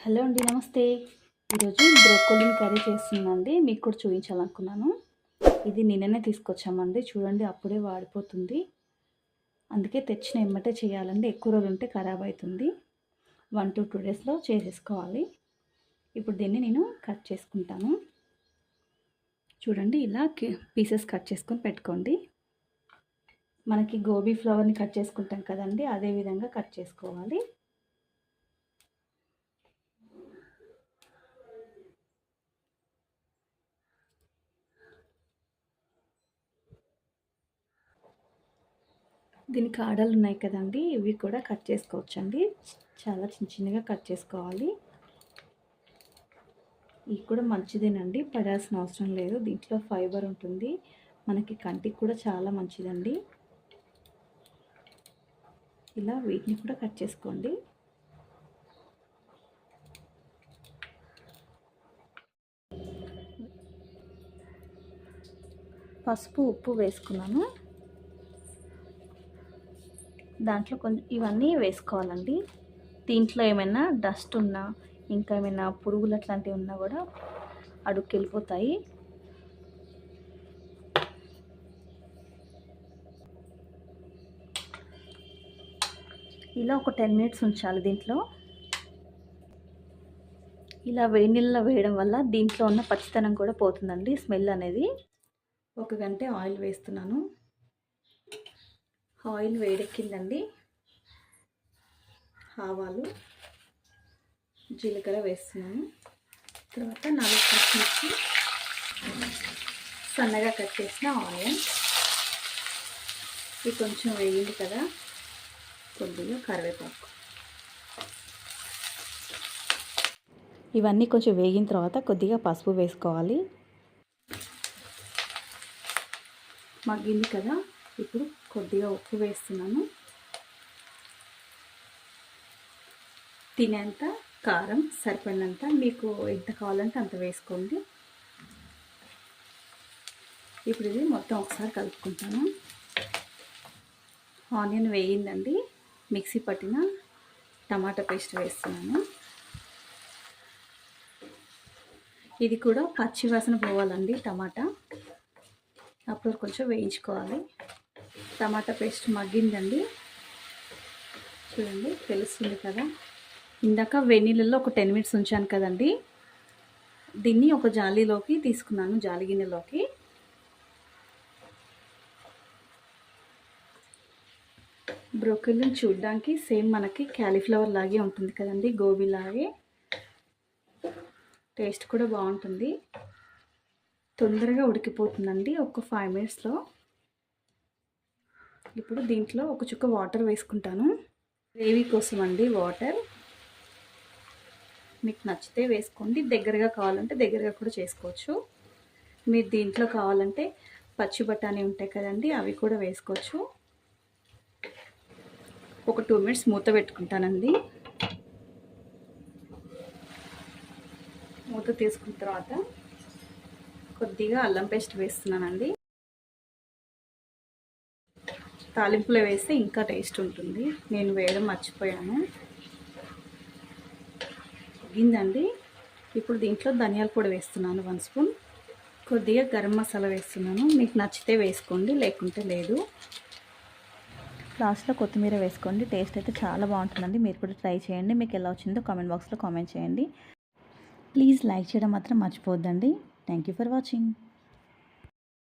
Hello అండి, నమస్తే. ఈరోజు బ్రోకోలీని కర్రీ చేస్తున్నానండి. మీకు కూడా చూపించాలనుకున్నాను. ఇది నిన్ననే తీసుకొచ్చామండి. చూడండి, అప్పుడే వాడిపోతుంది. అందుకే తెచ్చిన ఎమ్మటే చేయాలండి. ఎక్కువ రోజులు ఉంటే ఖరాబ్ అవుతుంది. 1 to 2 డేస్లో చేసేసుకోవాలి. ఇప్పుడు దీన్ని నేను కట్ చేసుకుంటాను. చూడండి, ఇలా పీసెస్ కట్ చేసుకొని పెట్టుకోండి. మనకి గోబీ ఫ్లవర్ని కట్ చేసుకుంటాం కదండి, అదే విధంగా కట్ చేసుకోవాలి. దీనికి ఆడలు ఉన్నాయి కదండి, ఇవి కూడా కట్ చేసుకోవచ్చండి. చాలా చిన్న చిన్నగా కట్ చేసుకోవాలి. ఇవి కూడా మంచిదేనండి, పడాల్సిన అవసరం లేదు. దీంట్లో ఫైబర్ ఉంటుంది, మనకి కంటికి కూడా చాలా మంచిదండి. ఇలా వీటిని కూడా కట్ చేసుకోండి. పసుపు, ఉప్పు వేసుకున్నాను. దాంట్లో కొంచెం ఇవన్నీ వేసుకోవాలండి. దీంట్లో ఏమైనా డస్ట్ ఉన్నా, ఇంకా ఏమైనా పురుగులు అట్లాంటివి ఉన్నా కూడా అడుగుకి వెళ్ళిపోతాయి. ఇలా ఒక 10 మినిట్స్ ఉంచాలి దీంట్లో. ఇలా వేడి నీళ్ళలో వేయడం వల్ల దీంట్లో ఉన్న పచ్చితనం కూడా పోతుందండి, స్మెల్ అనేది. 1 గంట ఆయిల్ వేస్తున్నాను. ఆయిల్ వేడెక్కిందండి. ఆవాలు, జీలకర్ర వేస్తున్నాను. తర్వాత 4 పచ్చిమిర్చి, సన్నగా కట్ చేసిన ఆనియన్. ఇది కొంచెం వేగింది కదా, కొద్దిగా కరివేపాకు. ఇవన్నీ కొంచెం వేగిన తర్వాత కొద్దిగా పసుపు వేసుకోవాలి. మగ్గింది కదా, ఇప్పుడు కొద్దిగా ఉప్పు వేస్తున్నాను. తినేంత కారం సరిపడినంత, మీకు ఎంత కావాలంటే అంత వేసుకోండి. ఇప్పుడు ఇది మొత్తం ఒకసారి కలుపుకుంటాను. ఆనియన్ వేగిందండి. మిక్సీ పట్టిన టమాటా పేస్ట్ వేస్తున్నాను. ఇది కూడా పచ్చి వాసన పోవాలండి టమాటా, అప్పుడు కొంచెం వేయించుకోవాలి. టమాటా పేస్ట్ మగ్గిందండి, చూడండి తెలుస్తుంది కదా. ఇందాక వెన్నీళ్ళలో ఒక 10 మినిట్స్ ఉంచాను కదండి, దీన్ని ఒక జాలీలోకి తీసుకున్నాను, జాలి గిన్నెలోకి. బ్రోకలీ చూడడానికి సేమ్ మనకి క్యాలీఫ్లవర్ లాగే ఉంటుంది కదండి, గోబీ లాగే. టేస్ట్ కూడా బాగుంటుంది, తొందరగా ఉడికిపోతుందండి ఒక 5 మినిట్స్లో. ఇప్పుడు దీంట్లో ఒక చుక్క వాటర్ వేసుకుంటాను, గ్రేవీ కోసం అండి వాటర్. మీకు నచ్చితే వేసుకోండి, దగ్గరగా కావాలంటే దగ్గరగా కూడా చేసుకోవచ్చు. మీరు దీంట్లో కావాలంటే పచ్చి బఠానీ ఉంటాయి కదండి, అవి కూడా వేసుకోవచ్చు. ఒక 2 మినిట్స్ మూత పెట్టుకుంటానండి. మూత తీసుకున్న తర్వాత కొద్దిగా అల్లం పేస్ట్ వేస్తున్నానండి. తాలింపులో వేస్తే ఇంకా టేస్ట్ ఉంటుంది, నేను వేయడం మర్చిపోయాను. తగ్గిందండి. ఇప్పుడు దీంట్లో ధనియాల పొడి వేస్తున్నాను 1 స్పూన్. కొద్దిగా గరం మసాలా వేస్తున్నాను, మీకు నచ్చితే వేసుకోండి, లేకుంటే లేదు. లాస్ట్లో కొత్తిమీర వేసుకోండి, టేస్ట్ అయితే చాలా బాగుంటుందండి. మీరు కూడా ట్రై చేయండి. మీకు ఎలా వచ్చిందో కామెంట్ బాక్స్లో కామెంట్ చేయండి. ప్లీజ్ లైక్ చేయడం మాత్రం మర్చిపోవద్దండి. Thank you for watching.